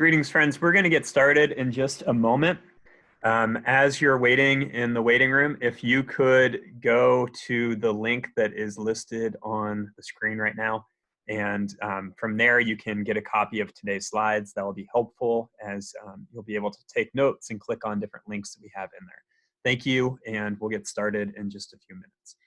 Greetings, friends. We're going to get started in just a moment. As you're waiting in the waiting room, if you could go to the link that is listed on the screen right now, and from there you can get a copy of today's slides. That will be helpful as you'll be able to take notes and click on different links that we have in there. Thank you, and we'll get started in just a few minutes.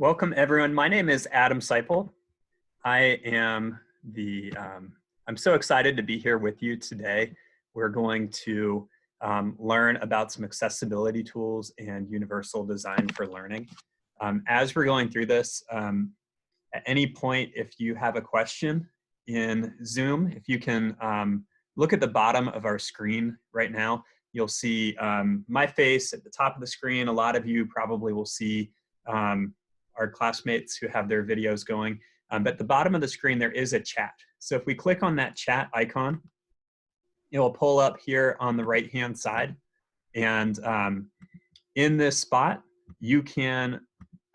Welcome, everyone. My name is Adam Seipel. I am I'm so excited to be here with you today. We're going to learn about some accessibility tools and universal design for learning. As we're going through this, at any point, if you have a question in Zoom, if you can look at the bottom of our screen right now, you'll see my face at the top of the screen. A lot of you probably will see our classmates who have their videos going. But at the bottom of the screen, there is a chat. So if we click on that chat icon, it will pull up here on the right-hand side. And in this spot, you can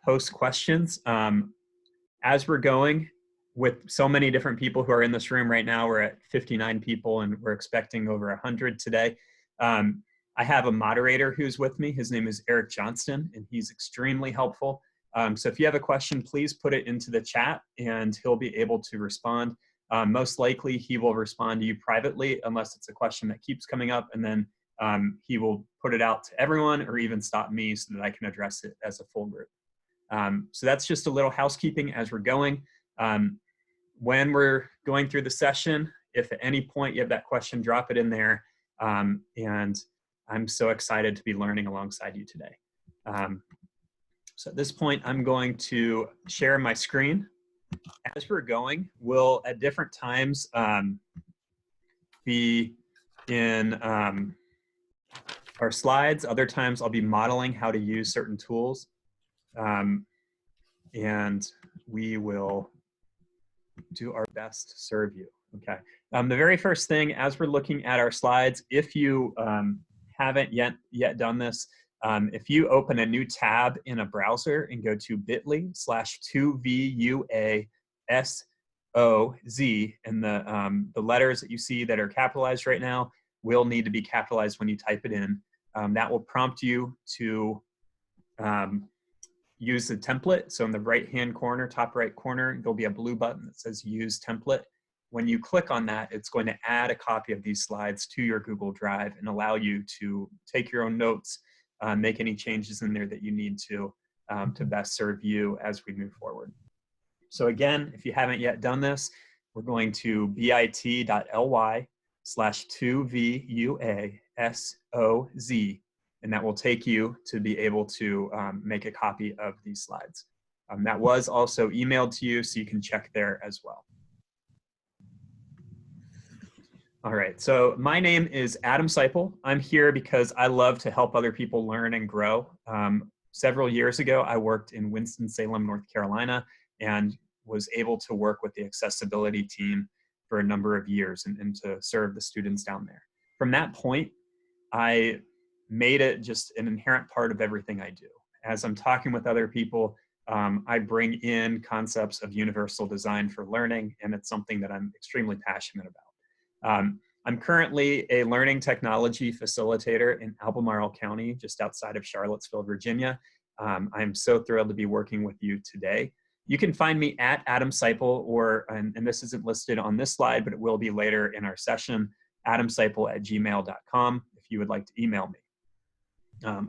post questions. As we're going with so many different people who are in this room right now, we're at 59 people and we're expecting over 100 today. I have a moderator who's with me. His name is Eric Johnston, and he's extremely helpful. So if you have a question, please put it into the chat and he'll be able to respond. Most likely he will respond to you privately unless it's a question that keeps coming up, and then he will put it out to everyone or even stop me so that I can address it as a full group. So that's just a little housekeeping as we're going. When we're going through the session, if at any point you have that question, drop it in there. And I'm so excited to be learning alongside you today. So at this point, I'm going to share my screen. As we're going, we'll at different times be in our slides. Other times I'll be modeling how to use certain tools. And we will do our best to serve you. Okay. The very first thing, as we're looking at our slides, if you haven't yet done this, if you open a new tab in a browser and go to bit.ly/2VUASOZ, and the letters that you see that are capitalized right now will need to be capitalized when you type it in. That will prompt you to use the template. So in the right-hand corner, top right corner, there'll be a blue button that says Use Template. When you click on that, it's going to add a copy of these slides to your Google Drive and allow you to take your own notes, make any changes in there that you need to best serve you as we move forward. So again, if you haven't yet done this, we're going to bit.ly/2VUASOZ, and that will take you to be able to make a copy of these slides. That was also emailed to you, so you can check there as well. All right, so my name is Adam Seipel. I'm here because I love to help other people learn and grow. Several years ago, I worked in Winston-Salem, North Carolina, and was able to work with the accessibility team for a number of years and to serve the students down there. From that point, I made it just an inherent part of everything I do. As I'm talking with other people, I bring in concepts of universal design for learning, and it's something that I'm extremely passionate about. I'm currently a learning technology facilitator in Albemarle County, just outside of Charlottesville, Virginia. I'm so thrilled to be working with you today. You can find me at Adam Seipel, or, and this isn't listed on this slide, but it will be later in our session, adamseipel@gmail.com if you would like to email me.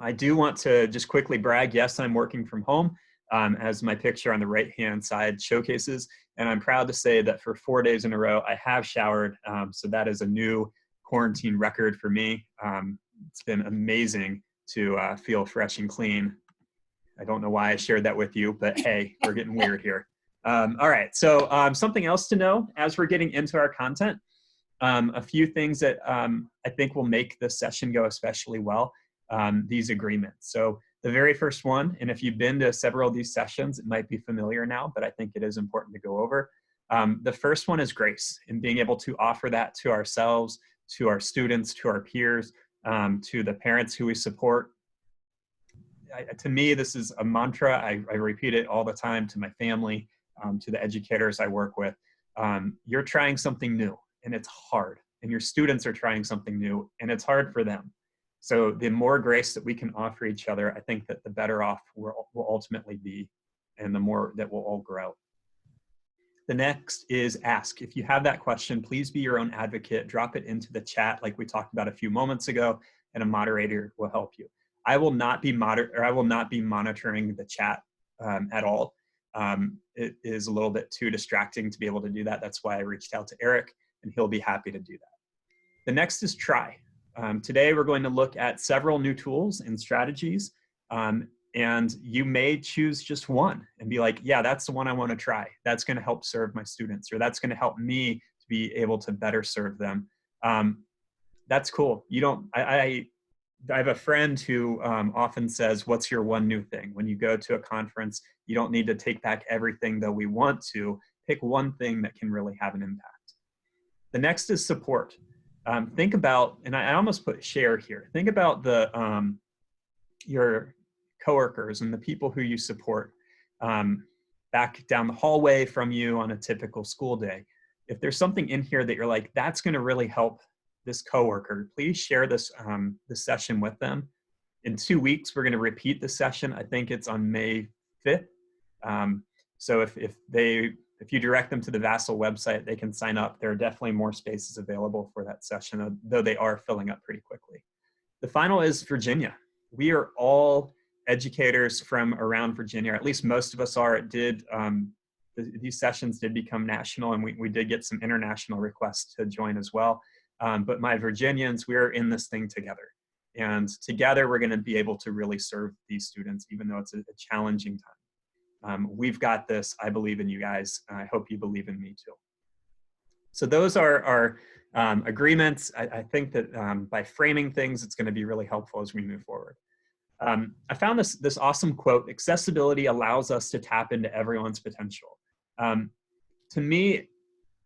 I do want to just quickly brag, yes, I'm working from home, as my picture on the right-hand side showcases, and I'm proud to say that for 4 days in a row, I have showered, so that is a new quarantine record for me. It's been amazing to feel fresh and clean. I don't know why I shared that with you, but hey, we're getting weird here. All right, so something else to know as we're getting into our content, a few things that I think will make this session go especially well, these agreements. So the very first one, and if you've been to several of these sessions, it might be familiar now, but I think it is important to go over. The first one is grace, and being able to offer that to ourselves, to our students, to our peers, to the parents who we support. To me, this is a mantra. I repeat it all the time to my family, to the educators I work with. You're trying something new, and it's hard, and your students are trying something new, and it's hard for them. So the more grace that we can offer each other, I think that the better off we'll ultimately be, and the more that we'll all grow. The next is ask. If you have that question, please be your own advocate. Drop it into the chat like we talked about a few moments ago, and a moderator will help you. I will not be monitoring the chat at all. It is a little bit too distracting to be able to do that. That's why I reached out to Eric, and he'll be happy to do that. The next is try. Today, we're going to look at several new tools and strategies, and you may choose just one and be like, yeah, that's the one I want to try. That's going to help serve my students, or that's going to help me to be able to better serve them. That's cool. You don't, I have a friend who often says, what's your one new thing? When you go to a conference, you don't need to take back everything, though we want to. Pick one thing that can really have an impact. The next is support. Think about, and I almost put share here, think about the your coworkers and the people who you support back down the hallway from you on a typical school day. If there's something in here that you're like, that's going to really help this coworker, please share this, this session with them. In 2 weeks, we're going to repeat the session. I think it's on May 5th. So if you direct them to the Vassal website, they can sign up. There are definitely more spaces available for that session, though they are filling up pretty quickly. The final is Virginia. We are all educators from around Virginia, or at least most of us are. It did, these sessions did become national, and we did get some international requests to join as well. But my Virginians, we're in this thing together. And together, we're going to be able to really serve these students, even though it's a challenging time. We've got this. I believe in you guys. I hope you believe in me too. So those are our agreements. I think that by framing things, it's going to be really helpful as we move forward. I found this awesome quote: accessibility allows us to tap into everyone's potential. To me,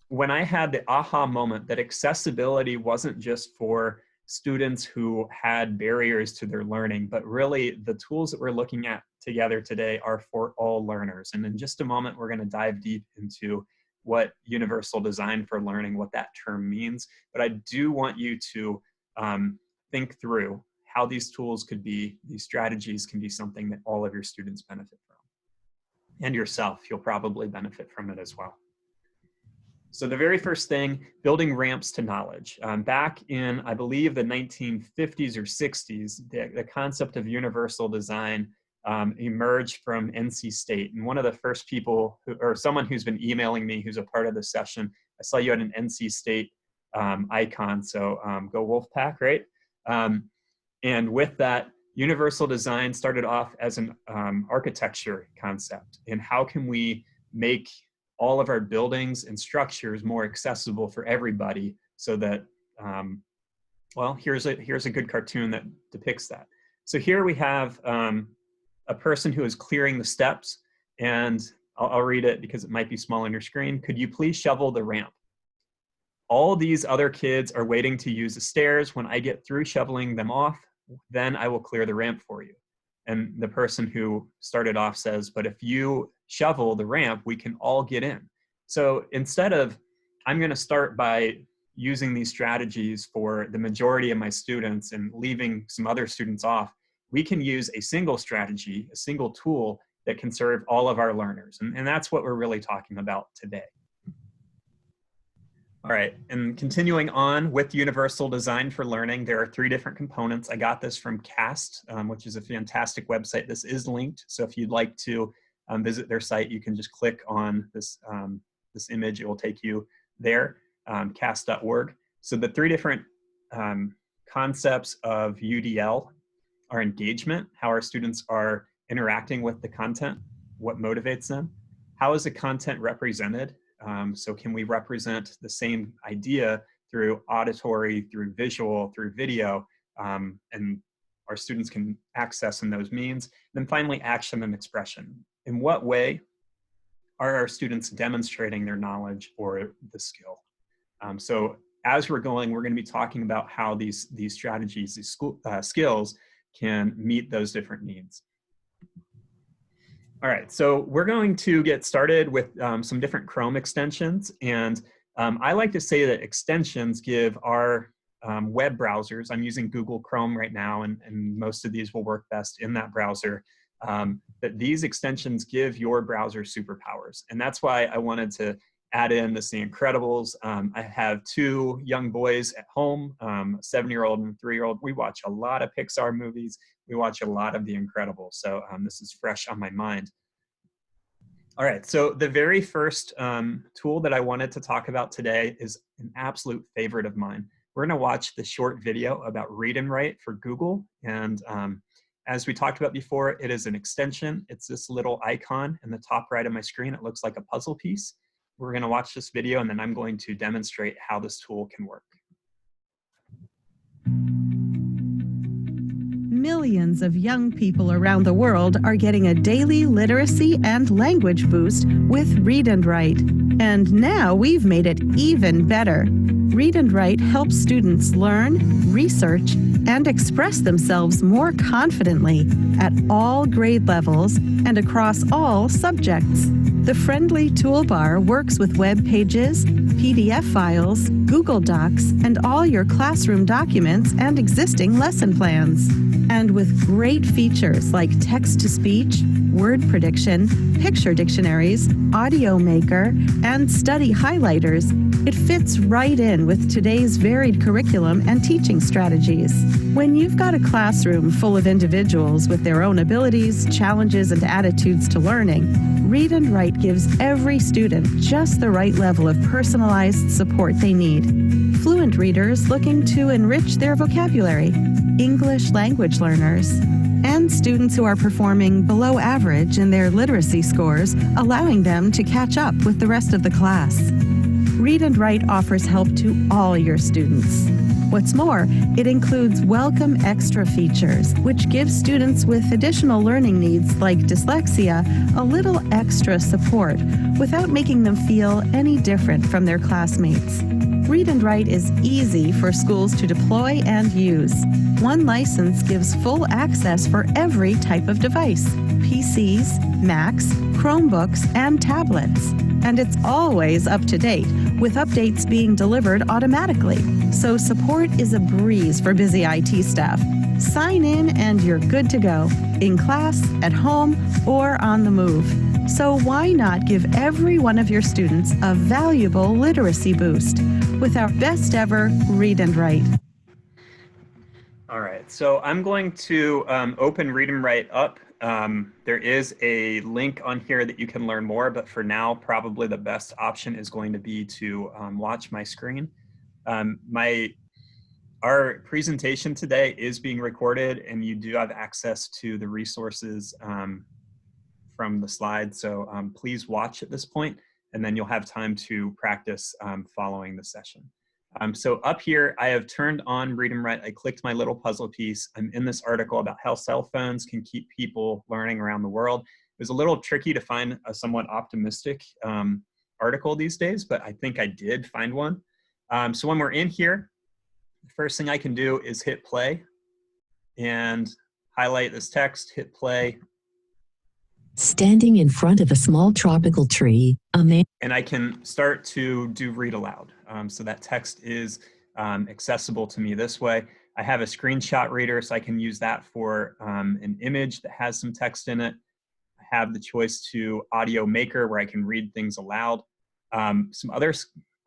when I had the aha moment that accessibility wasn't just for students who had barriers to their learning, but really the tools that we're looking at together today are for all learners. And in just a moment, we're going to dive deep into what universal design for learning, what that term means. But I do want you to think through how these tools could be, these strategies can be something that all of your students benefit from. And yourself, you'll probably benefit from it as well. So the very first thing, building ramps to knowledge. Back in, I believe, the 1950s or 60s, the concept of universal design emerged from NC State. And one of the first people, or someone who's been emailing me who's a part of this session, I saw you had an NC State icon, so go Wolfpack, right? And with that, universal design started off as an architecture concept. And how can we make all of our buildings and structures more accessible for everybody so that, well, here's a good cartoon that depicts that. So here we have a person who is clearing the steps, and I'll read it because it might be small on your screen. Could you please shovel the ramp? All these other kids are waiting to use the stairs. When I get through shoveling them off, then I will clear the ramp for you. And the person who started off says, but if you shovel the ramp, we can all get in. So instead of, I'm going to start by using these strategies for the majority of my students and leaving some other students off, we can use a single strategy, a single tool that can serve all of our learners. And that's what we're really talking about today. All right, and continuing on with universal design for learning, there are 3 different components. I got this from CAST, which is a fantastic website. This is linked, so if you'd like to visit their site, you can just click on this, this image. It will take you there, cast.org. So the 3 different concepts of UDL are engagement, how our students are interacting with the content, what motivates them, how is the content represented? So can we represent the same idea through auditory, through visual, through video, and our students can access in those means. And then finally, action and expression. In what way are our students demonstrating their knowledge or the skill? So as we're going to be talking about how these strategies, these skills can meet those different needs. All right, so we're going to get started with some different Chrome extensions. And I like to say that extensions give our web browsers, I'm using Google Chrome right now, and most of these will work best in that browser, that these extensions give your browser superpowers. And that's why I wanted to add in The Incredibles. I have 2 young boys at home, a 7-year-old and a 3-year-old. We watch a lot of Pixar movies. We watch a lot of The Incredibles. So this is fresh on my mind. All right, so the very first tool that I wanted to talk about today is an absolute favorite of mine. We're gonna watch the short video about Read and Write for Google. And as we talked about before, it is an extension. It's this little icon in the top right of my screen. It looks like a puzzle piece. We're going to watch this video, and then I'm going to demonstrate how this tool can work. Millions of young people around the world are getting a daily literacy and language boost with Read and Write. And now we've made it even better. Read and Write helps students learn, research, and express themselves more confidently at all grade levels and across all subjects. The friendly toolbar works with web pages, PDF files, Google Docs, and all your classroom documents and existing lesson plans. And with great features like text-to-speech, word prediction, picture dictionaries, audio maker, and study highlighters, it fits right in with today's varied curriculum and teaching strategies. When you've got a classroom full of individuals with their own abilities, challenges, and attitudes to learning, Read and Write gives every student just the right level of personalized support they need. Fluent readers looking to enrich their vocabulary, English language learners, and students who are performing below average in their literacy scores, allowing them to catch up with the rest of the class. Read and Write offers help to all your students. What's more, it includes welcome extra features, which give students with additional learning needs like dyslexia a little extra support without making them feel any different from their classmates. Read and Write is easy for schools to deploy and use. One license gives full access for every type of device: PCs, Macs, Chromebooks, and tablets. And it's always up to date, with updates being delivered automatically. So support is a breeze for busy IT staff. Sign in and you're good to go, in class, at home, or on the move. So why not give every one of your students a valuable literacy boost with our best ever Read and Write? All right, so I'm going to open Read and Write up. There is a link on here that you can learn more, but for now, probably the best option is going to be to watch my screen. Our presentation today is being recorded, and you do have access to the resources from the slides. So please watch at this point, and then you'll have time to practice following the session. So up here, I have turned on Read and Write. I clicked my little puzzle piece. I'm in this article about how cell phones can keep people learning around the world. It was a little tricky to find a somewhat optimistic article these days, but I think I did find one. So when we're in here, the first thing I can do is hit play and highlight this text, hit play. Standing in front of a small tropical tree, a man. And I can start to do read aloud. So that text is accessible to me this way. I have a screenshot reader, so I can use that for an image that has some text in it. I have the choice to audio maker, where I can read things aloud. Some other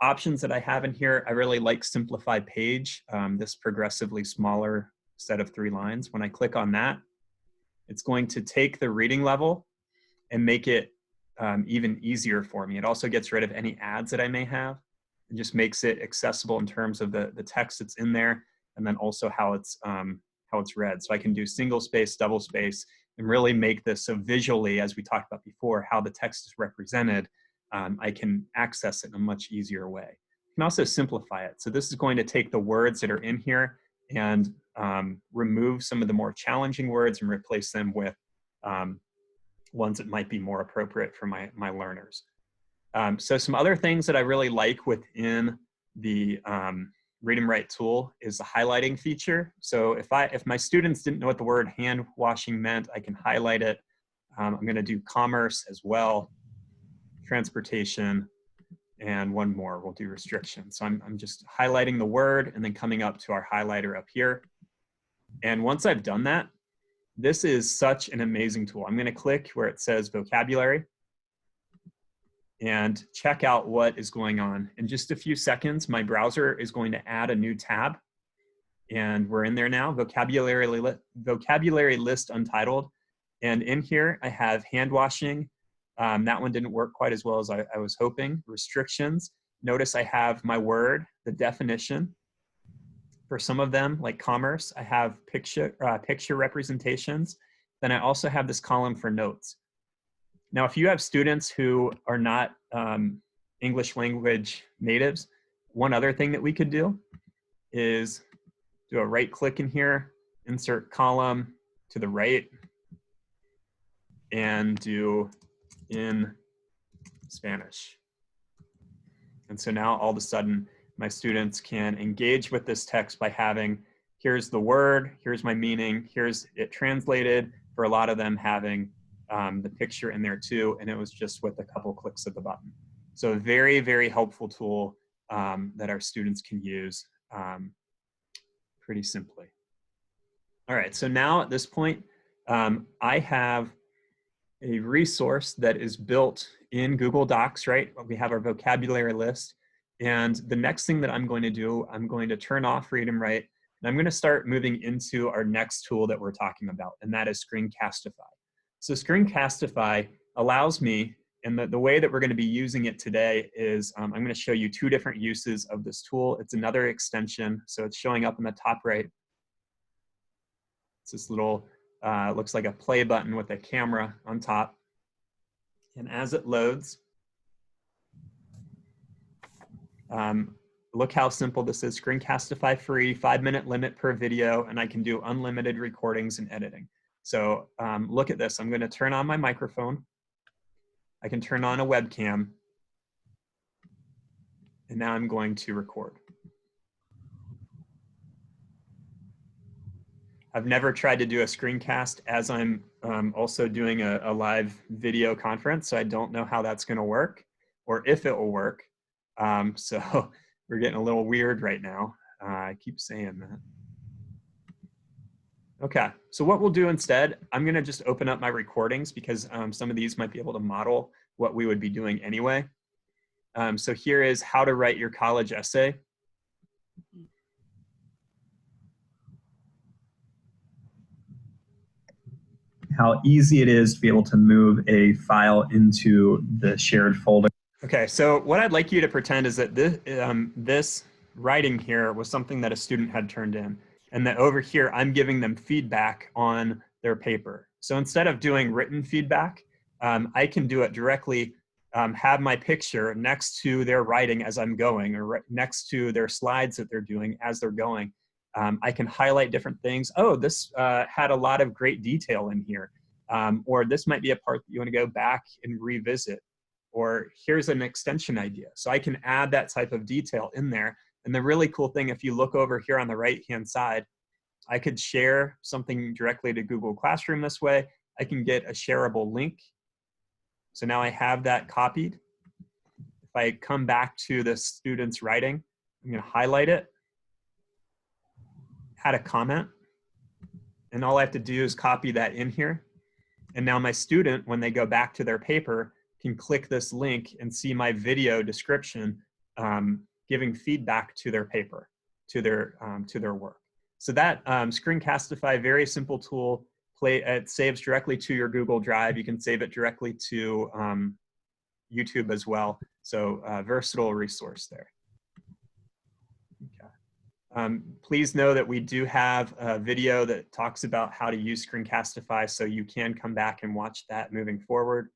options that I have in here, I really like simplify page, this progressively smaller set of 3 lines. When I click on that, it's going to take the reading level and make it even easier for me. It also gets rid of any ads that I may have and just makes it accessible in terms of the text that's in there, and then also how it's read. So I can do single space, double space, and really make this so visually, as we talked about before, how the text is represented, I can access it in a much easier way. I can also simplify it. So this is going to take the words that are in here and remove some of the more challenging words and replace them with ones that might be more appropriate for my learners. So some other things that I really like within the Read and Write tool is the highlighting feature. So if my students didn't know what the word hand washing meant, I can highlight it. I'm going to do commerce as well, transportation, and one more, we'll do restriction. So I'm just highlighting the word and then coming up to our highlighter up here. And once I've done that, this is such an amazing tool. I'm going to click where it says vocabulary and check out what is going on. In just a few seconds, my browser is going to add a new tab, and we're in there now, vocabulary list untitled. And in here, I have hand washing. That one didn't work quite as well as I was hoping. Restrictions. Notice I have my word, the definition. For some of them, like commerce, I have picture representations. Then I also have this column for notes. Now, if you have students who are not English language natives, one other thing that we could do is do a right click in here, insert column to the right, and do in Spanish. And so now all of a sudden, my students can engage with this text by having, here's the word, here's my meaning, here's it translated, for a lot of them having the picture in there too, and it was just with a couple clicks of the button. So a very, very helpful tool that our students can use pretty simply. All right, so now at this point, I have a resource that is built in Google Docs, right? We have our vocabulary list. And the next thing that I'm going to do, I'm going to turn off Read and Write, and I'm going to start moving into our next tool that we're talking about, and that is Screencastify. So Screencastify allows me, and the way that we're going to be using it today is I'm going to show you two different uses of this tool. It's another extension, so it's showing up in the top right. It's this little, looks like a play button with a camera on top. And as it loads, look how simple this is. Screencastify free, 5-minute limit per video, and I can do unlimited recordings and editing. So look at this. I'm going to turn on my microphone. I can turn on a webcam. And now I'm going to record. I've never tried to do a screencast as I'm also doing a live video conference, so I don't know how that's going to work or if it will work. So we're getting a little weird right now. I keep saying that. Okay, so what we'll do instead, I'm going to just open up my recordings because some of these might be able to model what we would be doing anyway. So here is how to write your college essay. How easy it is to be able to move a file into the shared folder. Okay, so what I'd like you to pretend is that this writing here was something that a student had turned in, and that over here I'm giving them feedback on their paper. So instead of doing written feedback, I can do it directly, have my picture next to their writing as I'm going, or next to their slides that they're doing as they're going. I can highlight different things. Oh, this had a lot of great detail in here. Or this might be a part that you want to go back and revisit. Or here's an extension idea. So I can add that type of detail in there. And the really cool thing, if you look over here on the right-hand side, I could share something directly to Google Classroom this way. I can get a shareable link. So now I have that copied. If I come back to the student's writing, I'm going to highlight it, add a comment, and all I have to do is copy that in here. And now my student, when they go back to their paper, can click this link and see my video description giving feedback to their paper, to their work. So that Screencastify, very simple tool. It saves directly to your Google Drive. You can save it directly to YouTube as well. So versatile resource there. Okay. Please know that we do have a video that talks about how to use Screencastify, so you can come back and watch that moving forward.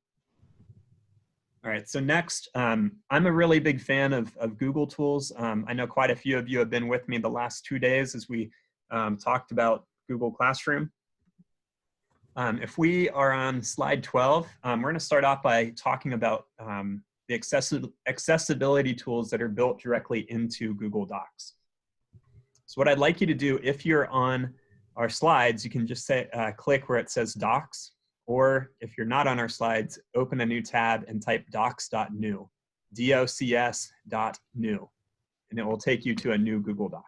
All right, so next, I'm a really big fan of Google tools. I know quite a few of you have been with me the last 2 days as we talked about Google Classroom. If we are on slide 12, we're going to start off by talking about the accessibility tools that are built directly into Google Docs. So what I'd like you to do, if you're on our slides, you can just say, click where it says Docs, or if you're not on our slides, open a new tab and type docs.new, docs.new, and it will take you to a new Google Doc.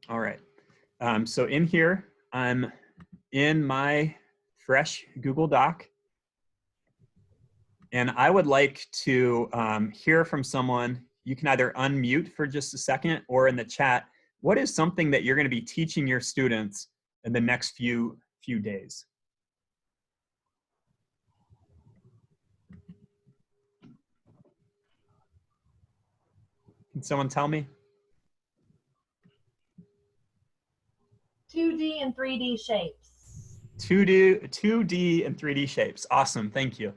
All right, so in here, I'm in my fresh Google Doc, and I would like to hear from someone. You can either unmute for just a second or in the chat, what is something that you're going to be teaching your students in the next few days? Can someone tell me? 2D and 3D shapes. 2D and 3D shapes. Awesome, thank you.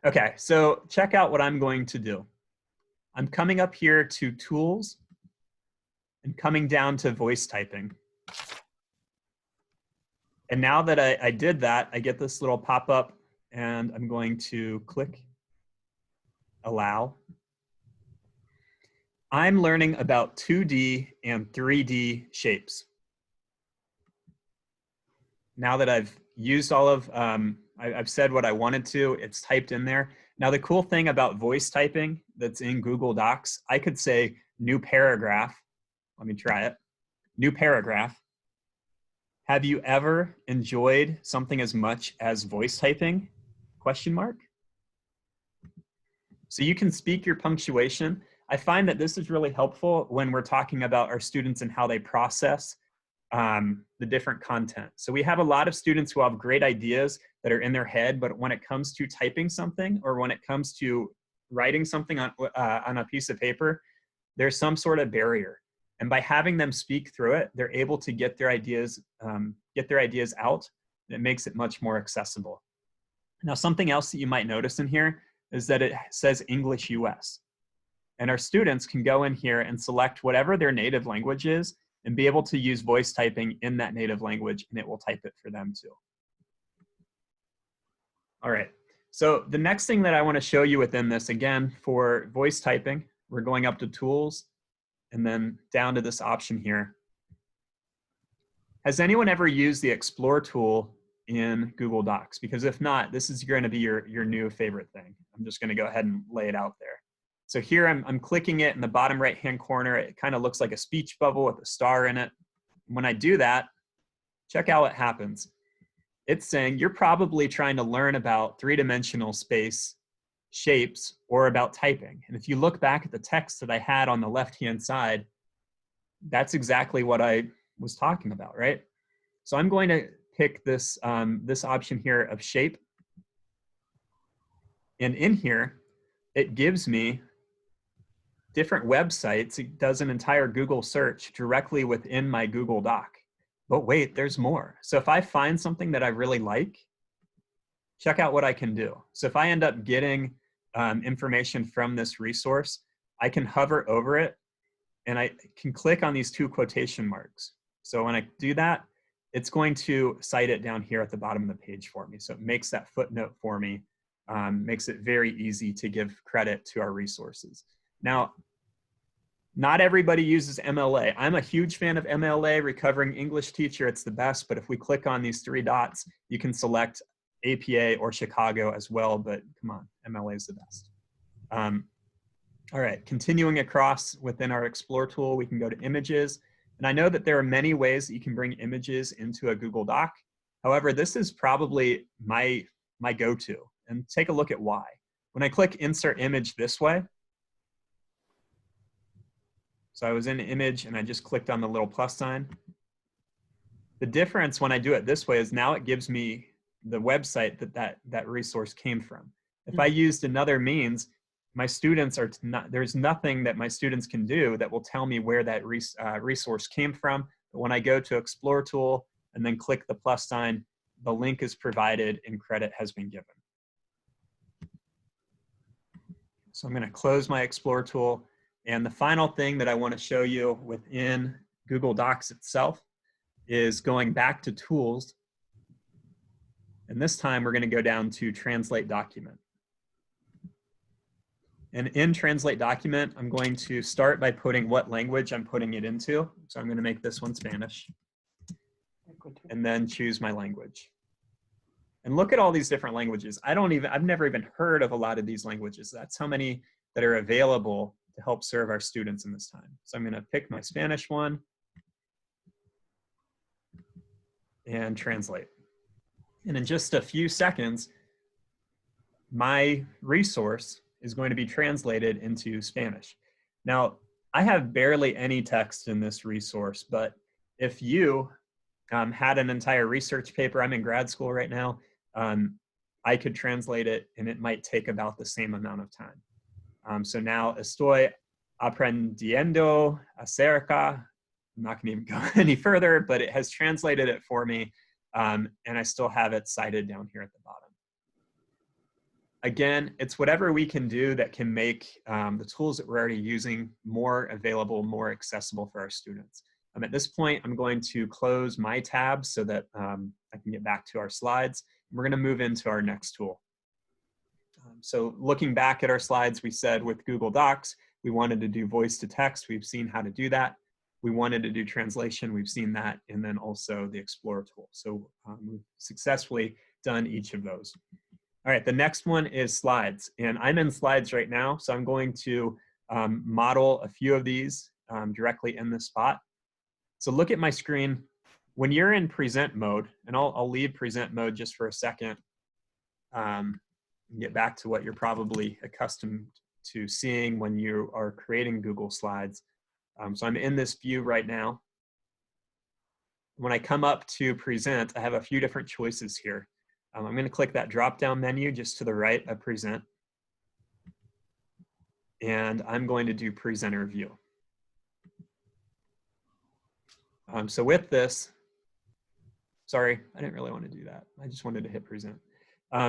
Okay, so check out what I'm going to do. I'm coming up here to Tools and coming down to Voice Typing. And now that I did that, I get this little pop-up, and I'm going to click Allow. I'm learning about 2D and 3D shapes. Now that I've used all of, I've said what I wanted to, it's typed in there. Now the cool thing about voice typing that's in Google Docs, I could say new paragraph. Let me try it. New paragraph. Have you ever enjoyed something as much as voice typing? Question mark. So you can speak your punctuation. I find that this is really helpful when we're talking about our students and how they process the different content. So we have a lot of students who have great ideas that are in their head, but when it comes to typing something or when it comes to writing something on a piece of paper, there's some sort of barrier. And by having them speak through it, they're able to get their ideas out. It makes it much more accessible. Now, something else that you might notice in here is that it says English US. And our students can go in here and select whatever their native language is and be able to use voice typing in that native language, and it will type it for them too. All right, so the next thing that I want to show you within this, again, for voice typing, we're going up to Tools and then down to this option here. Has anyone ever used the Explore tool in Google Docs? Because if not, this is going to be your new favorite thing. I'm just going to go ahead and lay it out there. So here I'm clicking it in the bottom right-hand corner. It kind of looks like a speech bubble with a star in it. When I do that, check out what happens. It's saying you're probably trying to learn about three-dimensional space, shapes, or about typing. And if you look back at the text that I had on the left-hand side, that's exactly what I was talking about, right? So I'm going to pick this, this option here of shape. And in here, it gives me different websites. It does an entire Google search directly within my Google Doc. But wait, there's more. So if I find something that I really like, check out what I can do. So if I end up getting information from this resource, I can hover over it and I can click on these two quotation marks. So when I do that, it's going to cite it down here at the bottom of the page for me. So it makes that footnote for me, makes it very easy to give credit to our resources. Now, not everybody uses MLA. I'm a huge fan of MLA, Recovering English Teacher. It's the best, but if we click on these three dots, you can select APA or Chicago as well, but come on, MLA is the best. All right, continuing across within our Explore tool, we can go to Images. And I know that there are many ways that you can bring images into a Google Doc. However, this is probably my go-to, and take a look at why. When I click Insert Image this way, so I was in Image and I just clicked on the little plus sign. The difference when I do it this way is now it gives me the website that resource came from. If I used another means, my students are not, there's nothing that my students can do that will tell me where that resource came from. But when I go to Explore tool and then click the plus sign, the link is provided and credit has been given. So I'm going to close my Explore tool. And the final thing that I want to show you within Google Docs itself is going back to Tools. And this time we're going to go down to Translate Document. And in Translate Document, I'm going to start by putting what language I'm putting it into. So I'm going to make this one Spanish. And then choose my language. And look at all these different languages. I've never even heard of a lot of these languages. That's how many that are available to help serve our students in this time. So I'm going to pick my Spanish one and translate. And in just a few seconds, my resource is going to be translated into Spanish. Now, I have barely any text in this resource, but if you had an entire research paper, I'm in grad school right now, I could translate it and it might take about the same amount of time. So now estoy aprendiendo acerca. I'm not going to even go any further, but it has translated it for me, and I still have it cited down here at the bottom. Again, it's whatever we can do that can make the tools that we're already using more available, more accessible for our students. At this point, I'm going to close my tab so that I can get back to our slides. We're going to move into our next tool. So looking back at our slides, we said with Google Docs, we wanted to do voice to text. We've seen how to do that. We wanted to do translation. We've seen that. And then also the Explore tool. So we've successfully done each of those. All right, the next one is slides. And I'm in slides right now. So I'm going to model a few of these directly in this spot. So look at my screen. When you're in present mode, and I'll leave present mode just for a second, and get back to what you're probably accustomed to seeing when you are creating Google Slides. So I'm in this view right now. when I come up to present, I have a few different choices here. I'm going to click that drop-down menu just to the right of present. And I'm going to do presenter view. So with this, sorry, I didn't really want to do that. I just wanted to hit present.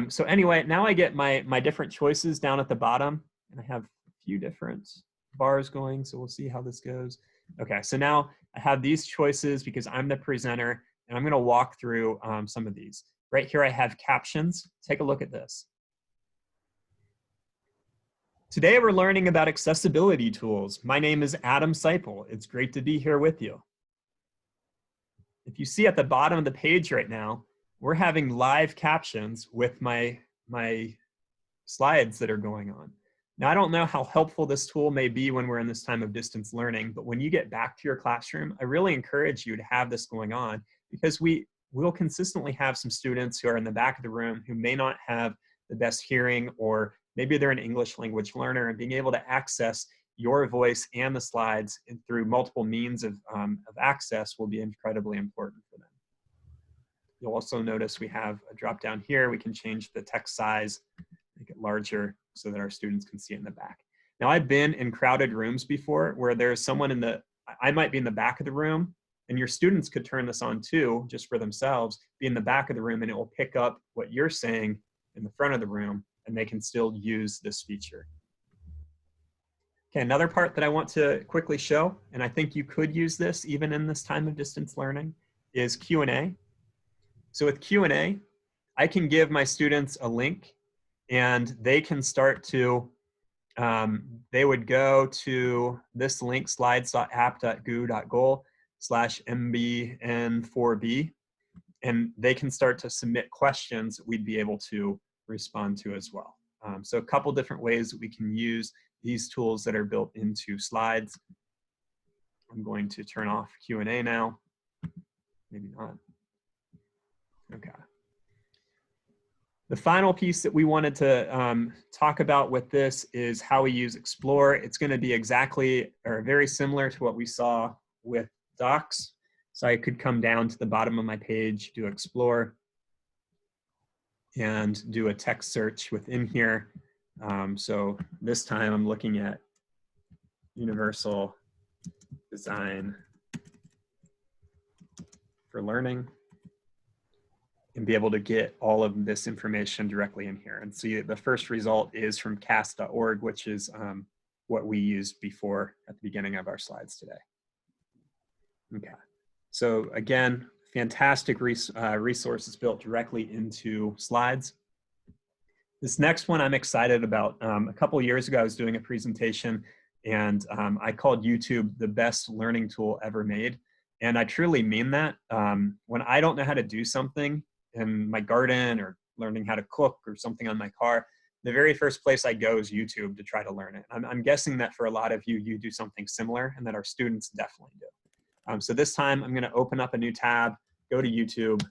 So anyway, now I get my different choices down at the bottom, and I have a few different bars going, so we'll see how this goes. Okay, so now I have these choices because I'm the presenter, and I'm going to walk through some of these. Right here I have captions. Take a look at this. Today we're learning about accessibility tools. My name is Adam Seipel. It's great to be here with you. If you see at the bottom of the page right now, we're having live captions with my slides that are going on. Now, I don't know how helpful this tool may be when we're in this time of distance learning, but when you get back to your classroom, I really encourage you to have this going on, because we'll consistently have some students who are in the back of the room who may not have the best hearing, or maybe they're an English language learner, and being able to access your voice and the slides and through multiple means of access will be incredibly important for them. You'll also notice we have a drop down here. We can change the text size, make it larger so that our students can see it in the back. Now, I've been in crowded rooms before where there's someone I might be in the back of the room, and your students could turn this on too, just for themselves, be in the back of the room, and it will pick up what you're saying in the front of the room, and they can still use this feature. Okay, another part that I want to quickly show, and I think you could use this even in this time of distance learning, is Q&A. So with Q&A, I can give my students a link, and they can start to, they would go to this link, slides.app.goo.goal/mbn4b, and they can start to submit questions that we'd be able to respond to as well. So a couple different ways that we can use these tools that are built into slides. I'm going to turn off Q&A now. Maybe not. Okay. The final piece that we wanted to talk about with this is how we use Explore. It's going to be exactly or very similar to what we saw with Docs. So I could come down to the bottom of my page, do Explore, and do a text search within here. So this time I'm looking at Universal Design for Learning, and be able to get all of this information directly in here. And see, the first result is from CAS.org, which is what we used before at the beginning of our slides today. Okay, so again, fantastic resources built directly into slides. This next one I'm excited about. A couple years ago, I was doing a presentation, and I called YouTube the best learning tool ever made. And I truly mean that. When I don't know how to do something in my garden, or learning how to cook, or something on my car, the very first place I go is YouTube to try to learn it. I'm guessing that for a lot of you, you do something similar, and that our students definitely do. So this time I'm gonna open up a new tab, go to YouTube,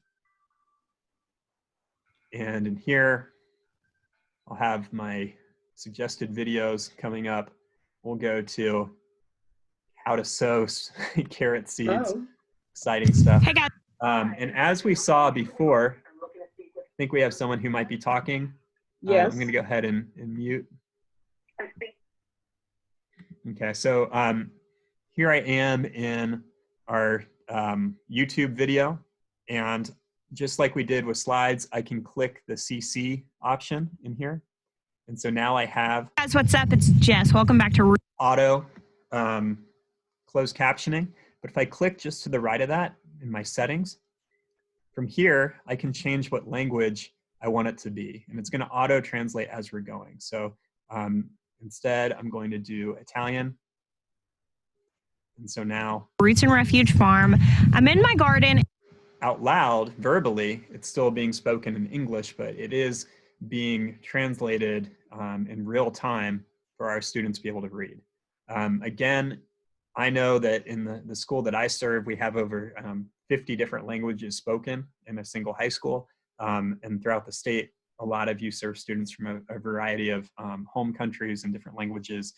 and in here, I'll have my suggested videos coming up. We'll go to how to sow carrot seeds. Oh. Exciting stuff. Hey guys. And as we saw before, I think we have someone who might be talking. Yes. I'm going to go ahead and mute. Okay, so here I am in our YouTube video, and just like we did with slides, I can click the CC option in here. And so now I have— Guys, what's up? It's Jess. Welcome back to auto closed captioning. But if I click just to the right of that in my settings, from here, I can change what language I want it to be. And it's going to auto translate as we're going. So instead, I'm going to do Italian. And so now— Roots and Refuge Farm. I'm in my garden. Out loud, verbally, it's still being spoken in English, but it is being translated in real time for our students to be able to read. Again, I know that in the school that I serve, we have over 50 different languages spoken in a single high school. And throughout the state, a lot of you serve students from a variety of home countries and different languages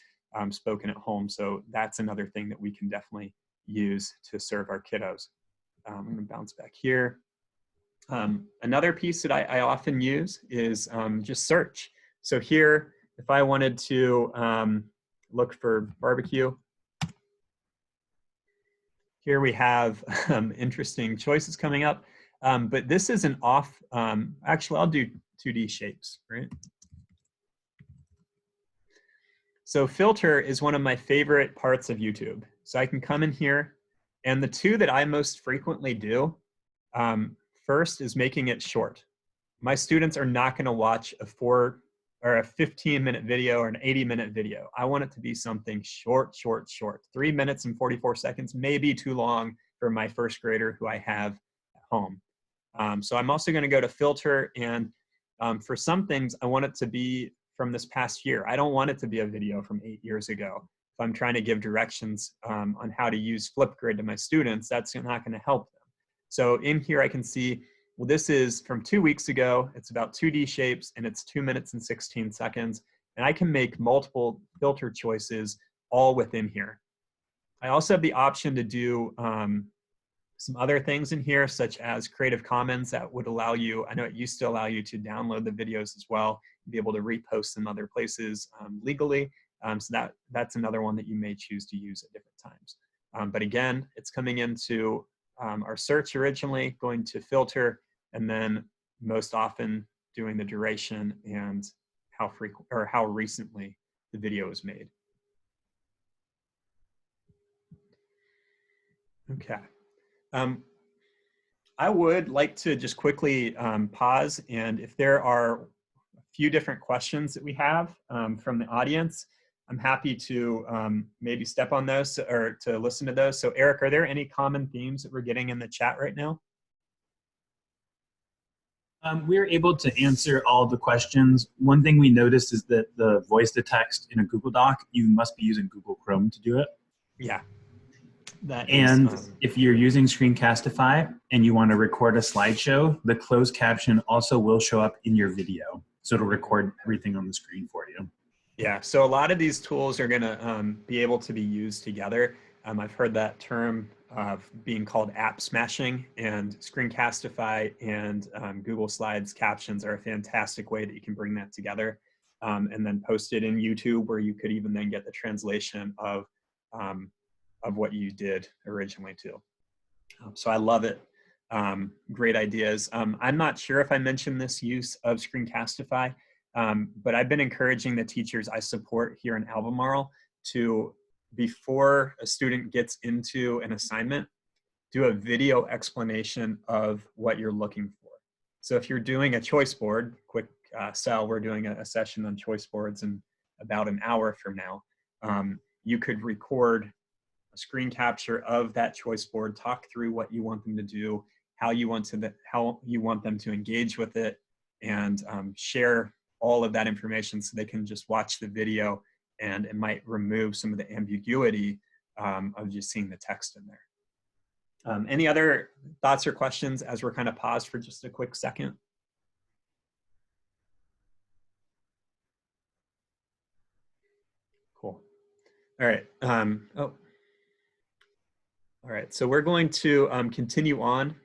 spoken at home. So that's another thing that we can definitely use to serve our kiddos. I'm going to bounce back here. Another piece that I often use is just search. So here, if I wanted to look for barbecue, here we have interesting choices coming up. But this is an off, actually I'll do 2D shapes, right? So filter is one of my favorite parts of YouTube. So I can come in here, and the two that I most frequently do, first is making it short. My students are not gonna watch a 15-minute video or an 80-minute video. I want it to be something short, short, short. 3 minutes and 44 seconds may be too long for my first grader who I have at home. So I'm also gonna go to filter, and for some things, I want it to be from this past year. I don't want it to be a video from 8 years ago. If I'm trying to give directions on how to use Flipgrid to my students, that's not gonna help them. So in here I can see, well, this is from 2 weeks ago. It's about 2D shapes, and it's 2 minutes and 16 seconds. And I can make multiple filter choices all within here. I also have the option to do some other things in here, such as Creative Commons that would allow you, I know it used to allow you to download the videos as well, and be able to repost them other places legally. So that's another one that you may choose to use at different times. But again, it's coming into our search originally, going to filter, and then most often doing the duration and how frequent or how recently the video was made. Okay. I would like to just quickly pause, and if there are a few different questions that we have from the audience, I'm happy to maybe step on those or to listen to those. So Eric, are there any common themes that we're getting in the chat right now? We're able to answer all the questions. One thing we noticed is that the voice to text in a Google Doc, you must be using Google Chrome to do it. Yeah. And if you're using Screencastify and you want to record a slideshow, the closed caption also will show up in your video. So it'll record everything on the screen for you. Yeah, so a lot of these tools are gonna be able to be used together. I've heard that term being called app smashing, and Screencastify and Google Slides captions are a fantastic way that you can bring that together and then post it in YouTube, where you could even then get the translation of what you did originally too. So I love it. Great ideas. I'm not sure if I mentioned this use of Screencastify, but I've been encouraging the teachers I support here in Albemarle to, before a student gets into an assignment, do a video explanation of what you're looking for. So if you're doing a choice board, quick sell, we're doing a session on choice boards in about an hour from now, you could record a screen capture of that choice board, talk through what you want them to do, how you want them to engage with it, and share all of that information so they can just watch the video, and it might remove some of the ambiguity of just seeing the text in there. Any other thoughts or questions as we're kind of paused for just a quick second? Cool. All right. All right, so we're going to continue on.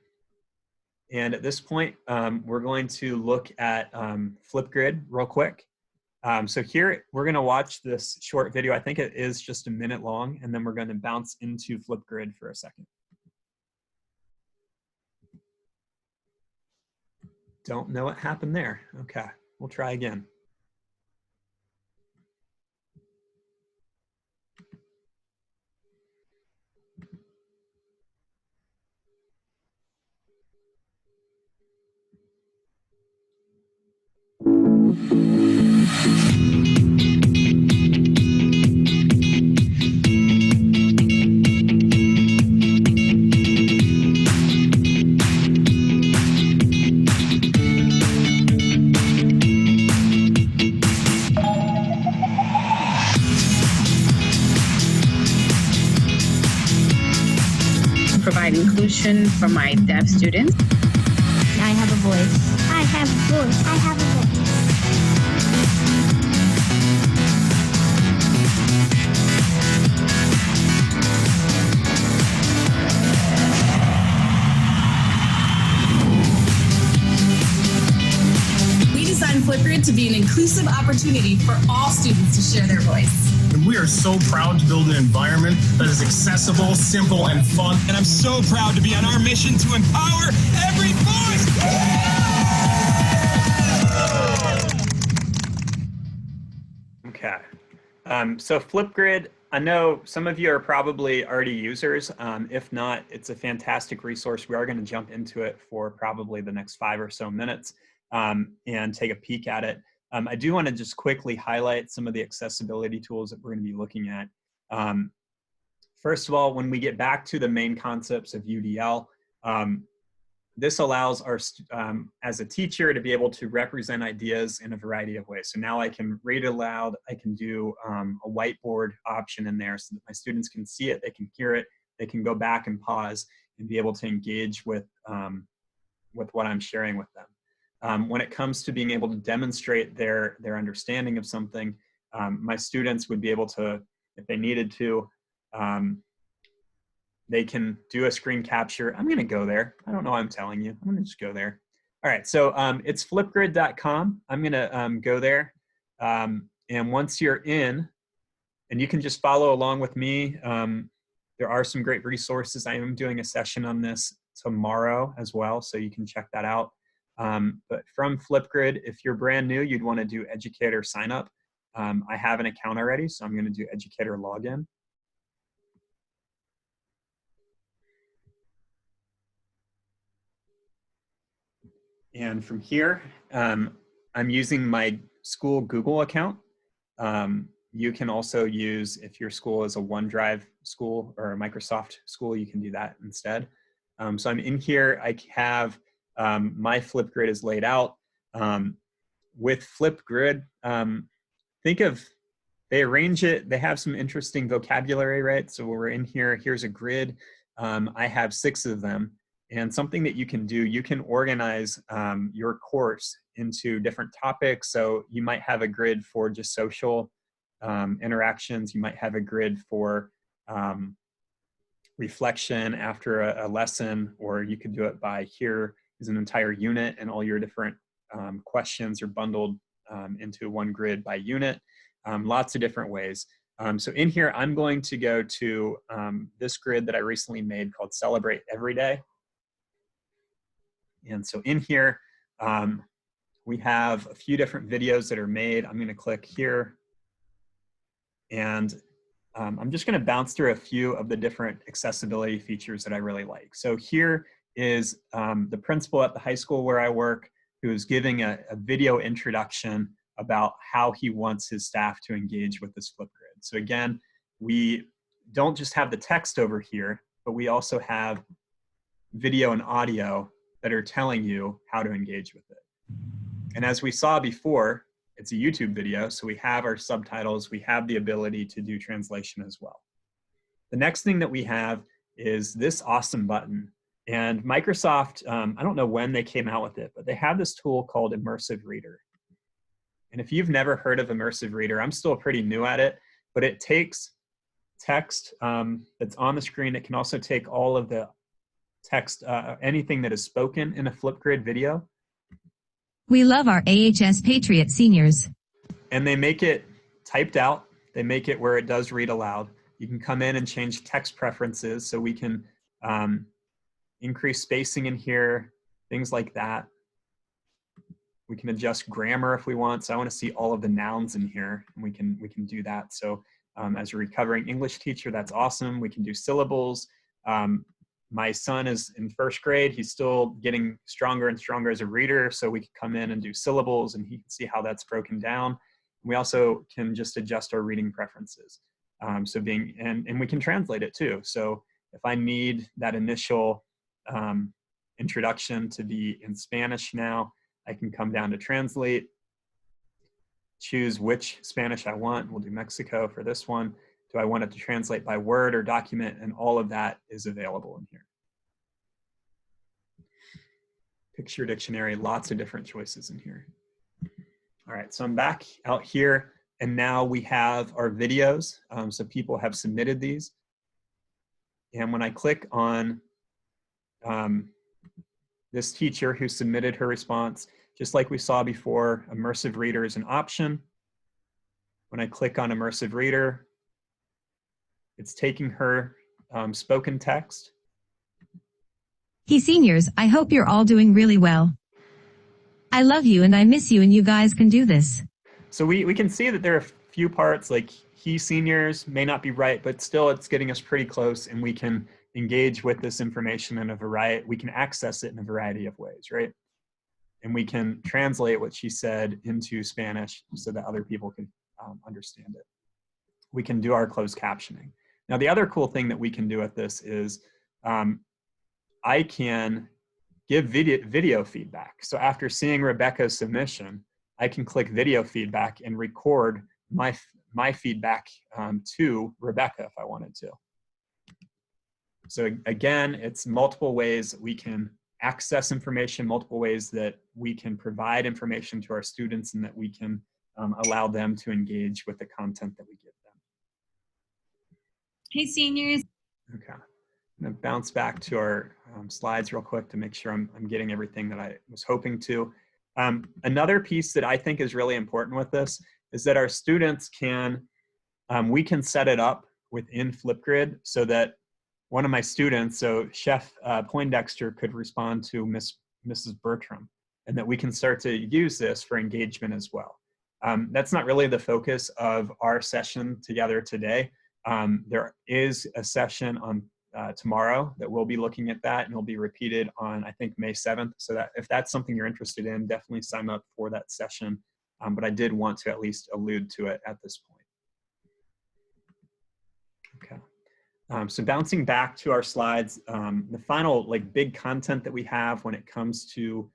And at this point, we're going to look at Flipgrid real quick. So here, we're gonna watch this short video. I think it is just a minute long, and then we're gonna bounce into Flipgrid for a second. Don't know what happened there. Okay, we'll try again. Provide inclusion for my deaf students. I have a voice. I have a voice. I have a voice. Flipgrid to be an inclusive opportunity for all students to share their voice. And we are so proud to build an environment that is accessible, simple, and fun. And I'm so proud to be on our mission to empower every voice. Okay. So Flipgrid, I know some of you are probably already users. If not, it's a fantastic resource. We are going to jump into it for probably the next 5 or so minutes and take a peek at it. I do want to just quickly highlight some of the accessibility tools that we're going to be looking at. First of all, when we get back to the main concepts of UDL, this allows our, as a teacher, to be able to represent ideas in a variety of ways. So now I can read aloud, I can do a whiteboard option in there so that my students can see it, they can hear it, they can go back and pause and be able to engage with what I'm sharing with them. When it comes to being able to demonstrate their understanding of something, my students would be able to, if they needed to, they can do a screen capture. I'm gonna go there. I don't know why I'm telling you. I'm gonna just go there. All right, so it's flipgrid.com. I'm gonna go there. And once you're in, and you can just follow along with me. There are some great resources. I am doing a session on this tomorrow as well, so you can check that out. But from Flipgrid, if you're brand new, you'd wanna do educator sign up. I have an account already, so I'm gonna do educator login. And from here, I'm using my school Google account. You can also use, if your school is a OneDrive school or a Microsoft school, you can do that instead. So I'm in here, I have my Flipgrid is laid out. With Flipgrid, think of, they arrange it, they have some interesting vocabulary, right? So we're in here, here's a grid. I have 6 of them. And something that you can do, you can organize your course into different topics. So you might have a grid for just social interactions. You might have a grid for reflection after a lesson, or you could do it by here is an entire unit and all your different questions are bundled into one grid by unit. Lots of different ways. So in here, I'm going to go to this grid that I recently made called Celebrate Every Day. And so in here, we have a few different videos that are made. I'm gonna click here. And I'm just gonna bounce through a few of the different accessibility features that I really like. So here is the principal at the high school where I work, who is giving a video introduction about how he wants his staff to engage with this Flipgrid. So again, we don't just have the text over here, but we also have video and audio that are telling you how to engage with it. And as we saw before, it's a YouTube video, so we have our subtitles, we have the ability to do translation as well. The next thing that we have is this awesome button. And Microsoft, I don't know when they came out with it, but they have this tool called Immersive Reader. And if you've never heard of Immersive Reader, I'm still pretty new at it, but it takes text that's on the screen. It can also take all of the text, anything that is spoken in a Flipgrid video. We love our AHS Patriot seniors. And they make it typed out. They make it where it does read aloud. You can come in and change text preferences, so we can increase spacing in here, things like that. We can adjust grammar if we want. So I want to see all of the nouns in here, and we can do that. So as a recovering English teacher, that's awesome. We can do syllables. My son is in 1st grade. He's still getting stronger and stronger as a reader, so we can come in and do syllables, and he can see how that's broken down. We also can just adjust our reading preferences. And we can translate it too. So if I need that initial introduction to be in Spanish now, I can come down to translate, choose which Spanish I want. We'll do Mexico for this one. Do I want it to translate by word or document? And all of that is available in here. Picture dictionary, lots of different choices in here. All right, so I'm back out here, and now we have our videos. So people have submitted these. And when I click on this teacher who submitted her response, Just like we saw before, Immersive Reader is an option. When I click on Immersive Reader, it's taking her spoken text. Hey seniors, I hope you're all doing really well. I love you and I miss you and you guys can do this. So we can see that there are a few parts like he seniors may not be right, but still it's getting us pretty close, and we can engage with this information in a variety, we can access it in a variety of ways, right? And we can translate what she said into Spanish so that other people can understand it. We can do our closed captioning. Now, the other cool thing that we can do with this is I can give video feedback. So after seeing Rebecca's submission, I can click video feedback and record my feedback to Rebecca if I wanted to. So again, it's multiple ways that we can access information, multiple ways that we can provide information to our students, and that we can allow them to engage with the content that we give them. Hey seniors. Okay, I'm gonna bounce back to our slides real quick to make sure I'm getting everything that I was hoping to. Another piece that I think is really important with this is that our students can, we can set it up within Flipgrid so that one of my students, so Chef Poindexter, could respond to Mrs. Bertram, and that we can start to use this for engagement as well. That's not really the focus of our session together today. There is a session on tomorrow that we'll be looking at that, and it'll be repeated on, I think, May 7th. So that if that's something you're interested in, definitely sign up for that session. But I did want to at least allude to it at this point. Okay. So bouncing back to our slides, the final big content that we have when it comes to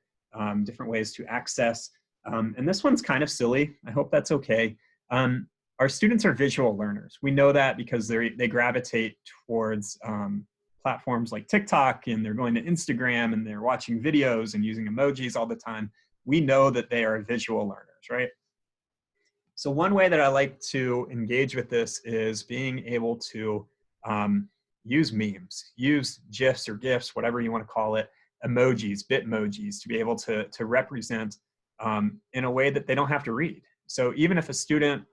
different ways to access, and this one's kind of silly. I hope that's okay. Our students are visual learners. We know that because they gravitate towards platforms like TikTok, and they're going to Instagram, and they're watching videos and using emojis all the time. We know that they are visual learners, right? So one way that I like to engage with this is being able to use memes, use GIFs or GIFs, whatever you want to call it, emojis, Bitmojis, to be able to represent in a way that they don't have to read. So even if a student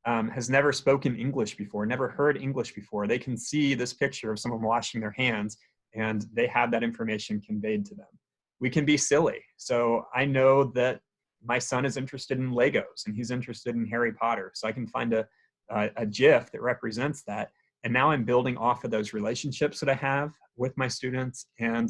has never spoken English before, never heard English before, they can see this picture of someone washing their hands, and they have that information conveyed to them. We can be silly. So I know that my son is interested in Legos, and he's interested in Harry Potter. So I can find a GIF that represents that. And now I'm building off of those relationships that I have with my students and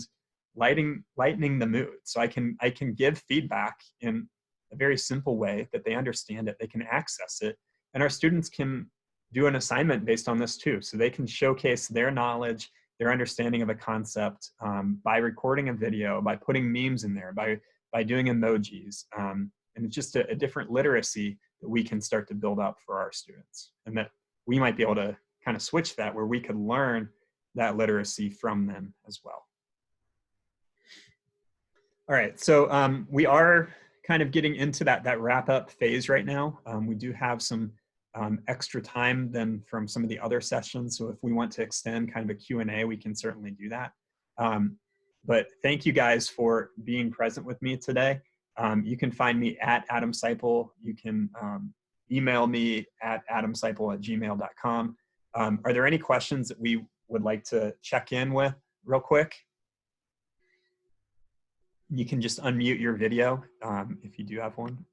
lightening the mood. So I can give feedback in a very simple way that they understand it, they can access it. And our students can do an assignment based on this too. So they can showcase their knowledge, their understanding of a concept by recording a video, by putting memes in there, by doing emojis. And it's just a different literacy that we can start to build up for our students. And that we might be able to kind of switch that where we could learn that literacy from them as well. All right, so we are kind of getting into that wrap up phase right now. We do have some extra time than from some of the other sessions. So if we want to extend kind of a Q&A, we can certainly do that. But thank you guys for being present with me today. You can find me at Adam Seipel. You can email me at adamseipel@gmail.com. Are there any questions that we would like to check in with real quick? You can just unmute your video if you do have one.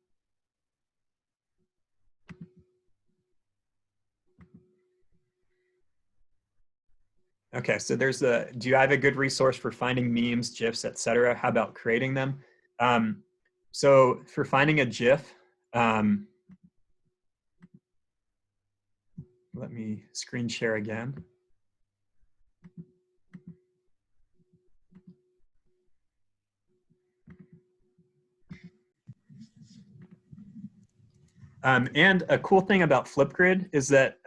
Okay, so there's do you have a good resource for finding memes, GIFs, etc.? How about creating them? So for finding a GIF, let me screen share again. And a cool thing about Flipgrid is that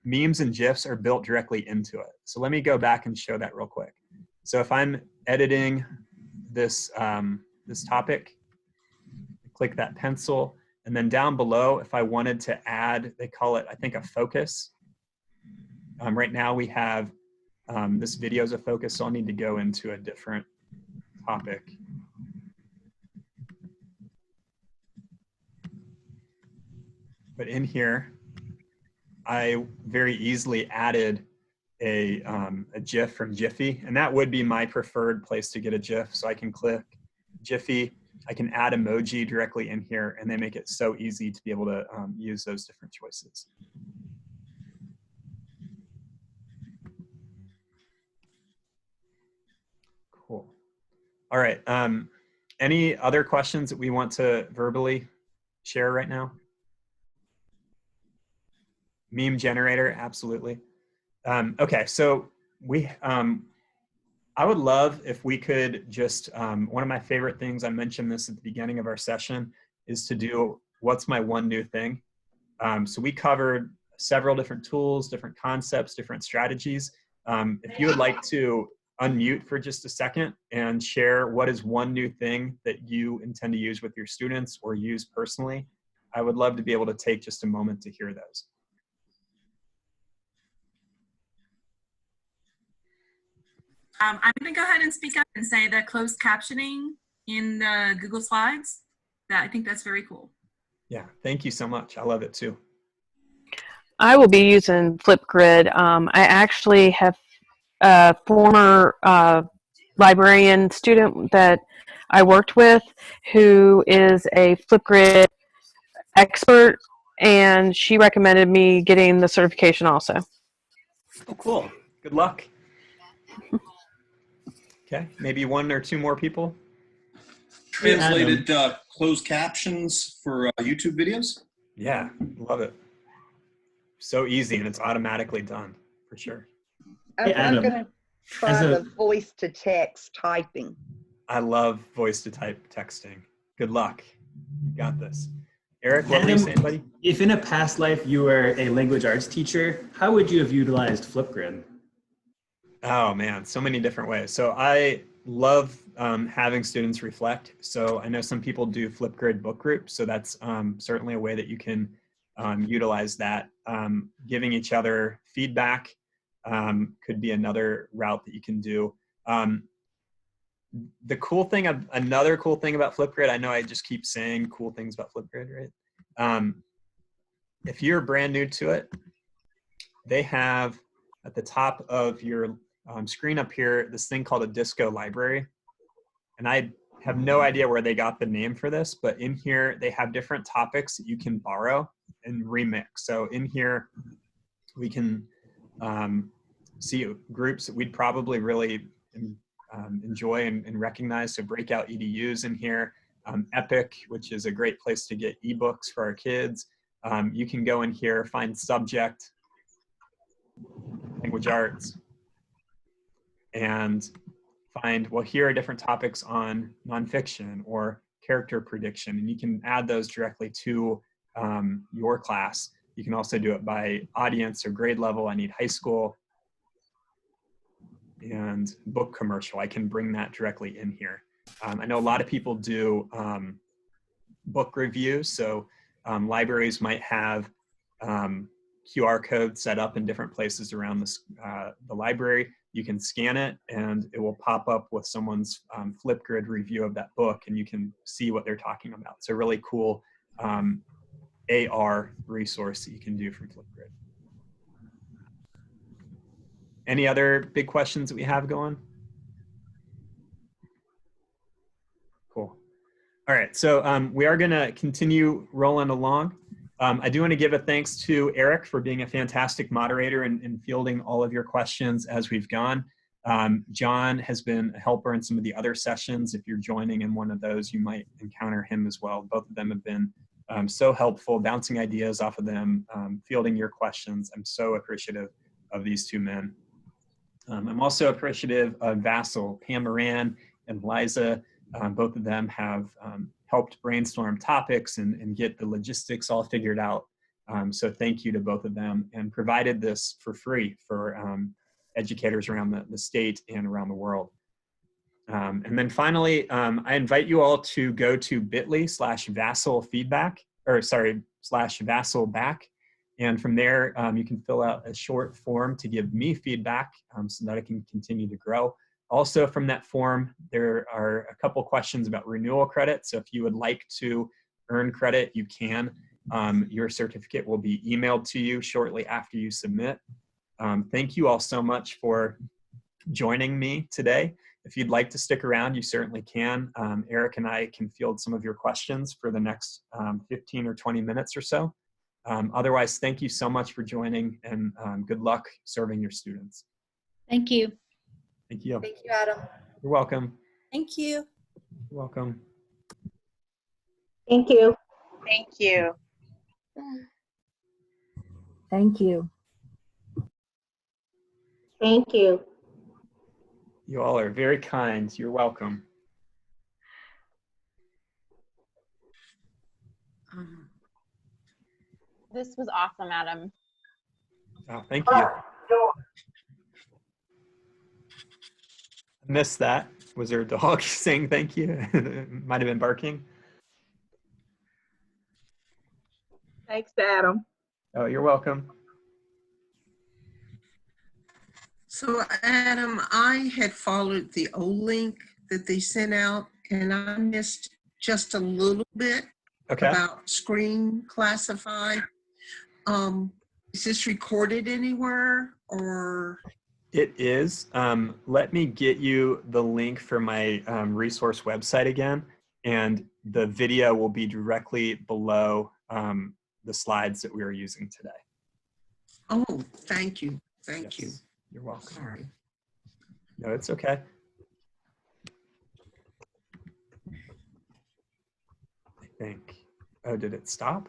memes and GIFs are built directly into it. So let me go back and show that real quick. So if I'm editing this, this topic, click that pencil, and then down below, if I wanted to add, they call it, I think, a focus. Right now we have this video as a focus, so I'll need to go into a different topic. but in here, I very easily added a GIF from Giphy, and that would be my preferred place to get a GIF. So I can click Giphy, I can add emoji directly in here, and they make it so easy to be able to use those different choices. Cool. All right. Any other questions that we want to verbally share right now? Meme generator, absolutely. Okay, so I would love if we could just, one of my favorite things, I mentioned this at the beginning of our session, is to do what's my one new thing. So we covered several different tools, different concepts, different strategies. If you would like to unmute for just a second and share what is one new thing that you intend to use with your students or use personally, I would love to be able to take just a moment to hear those. I'm going to go ahead and speak up and say the closed captioning in the Google Slides. I think that's very cool. Yeah, thank you so much. I love it too. I will be using Flipgrid. I actually have a former librarian student that I worked with who is a Flipgrid expert, and she recommended me getting the certification also. Oh, cool. Good luck. Okay, maybe one or two more people. Translated closed captions for YouTube videos? Yeah, love it. So easy, and it's automatically done, for sure. I'm going to try the voice-to-text typing. I love voice-to-type texting. Good luck. You got this. Eric, what were you saying, buddy? If in a past life you were a language arts teacher, how would you have utilized Flipgrid? Oh man, so many different ways. So I love having students reflect. So I know some people do Flipgrid book groups. So that's certainly a way that you can utilize that. Giving each other feedback could be another route that you can do. The cool thing, another cool thing about Flipgrid, I know I just keep saying cool things about Flipgrid, right? If you're brand new to it, they have at the top of your screen up here, this thing called a disco library. And I have no idea where they got the name for this, but in here they have different topics that you can borrow and remix. So in here, we can see groups that we'd probably really enjoy and recognize. So Breakout EDU's in here, Epic, which is a great place to get ebooks for our kids. You can go in here, find subject, language arts, and find, well, here are different topics on nonfiction or character prediction, and you can add those directly to your class. You can also do it by audience or grade level. I need high school. And book commercial, I can bring that directly in here. I know a lot of people do book reviews, so libraries might have QR codes set up in different places around the library. You can scan it and it will pop up with someone's Flipgrid review of that book, and you can see what they're talking about. It's a really cool AR resource that you can do from Flipgrid. Any other big questions that we have going? Cool. All right, so we are gonna continue rolling along. I do want to give a thanks to Eric for being a fantastic moderator and fielding all of your questions as we've gone. John has been a helper in some of the other sessions. If you're joining in one of those, you might encounter him as well. Both of them have been so helpful, bouncing ideas off of them, fielding your questions. I'm so appreciative of these two men. I'm also appreciative of Vassal, Pam Moran, and Liza. Both of them have helped brainstorm topics and get the logistics all figured out. So thank you to both of them, and provided this for free for educators around the state and around the world. And then finally, I invite you all to go to bit.ly/Vassal /Vassal-back. And from there, you can fill out a short form to give me feedback so that I can continue to grow. Also from that form, there are a couple questions about renewal credit. So if you would like to earn credit, you can. Your certificate will be emailed to you shortly after you submit. Thank you all so much for joining me today. If you'd like to stick around, you certainly can. Eric and I can field some of your questions for the next 15 or 20 minutes or so. Otherwise, thank you so much for joining, and good luck serving your students. Thank you. Thank you. Thank you, Adam. You're welcome. Thank you. You're welcome. Thank you. Thank you. Thank you. Thank you. You all are very kind. You're welcome. This was awesome, Adam. Oh, thank you. I missed that. Was there a dog saying thank you? Might have been barking. Thanks, Adam. Oh, you're welcome. So, Adam, I had followed the old link that they sent out, and I missed just a little bit about Screen Classify. Is this recorded anywhere, or? It is. Let me get you the link for my resource website again, and the video will be directly below the slides that we were using today. Oh, thank you. Thank you. You're welcome. Sorry. No, it's okay. I think. Oh, did it stop?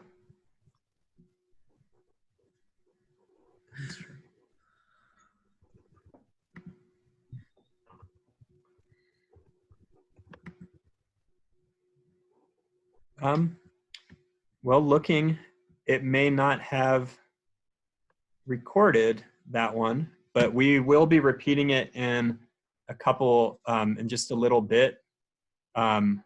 Well, looking, it may not have recorded that one, but we will be repeating it in a couple, in just a little bit. And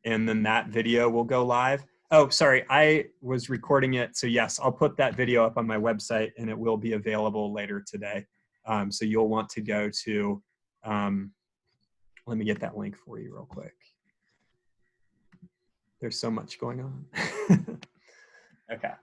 then that video will go live. Oh, sorry, I was recording it. So yes, I'll put that video up on my website, and it will be available later today. So you'll want to go to, let me get that link for you real quick. There's so much going on. Okay.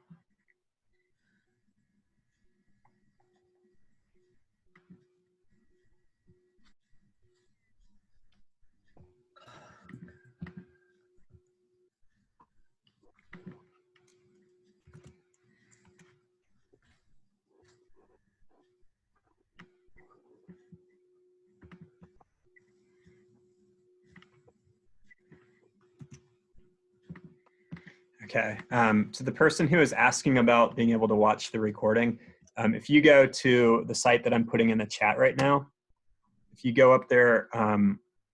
Okay, so the person who is asking about being able to watch the recording, if you go to the site that I'm putting in the chat right now, if you go up there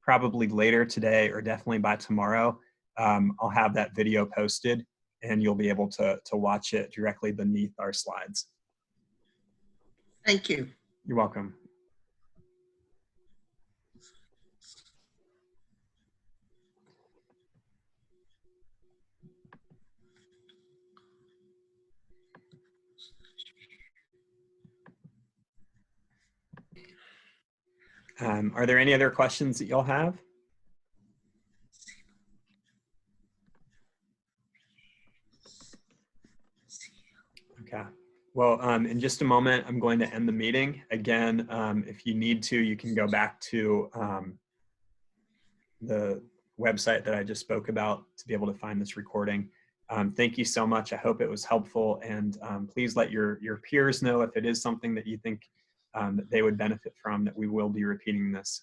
probably later today or definitely by tomorrow, I'll have that video posted and you'll be able to watch it directly beneath our slides. Thank you. You're welcome. Are there any other questions that y'all have? Okay. Well, in just a moment, I'm going to end the meeting. Again, if you need to, you can go back to the website that I just spoke about to be able to find this recording. Thank you so much. I hope it was helpful, and please let your peers know if it is something that you think that they would benefit from, that we will be repeating this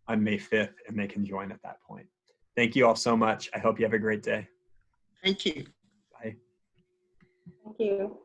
on May 5th, and they can join at that point. Thank you all so much. I hope you have a great day. Thank you. Bye. Thank you.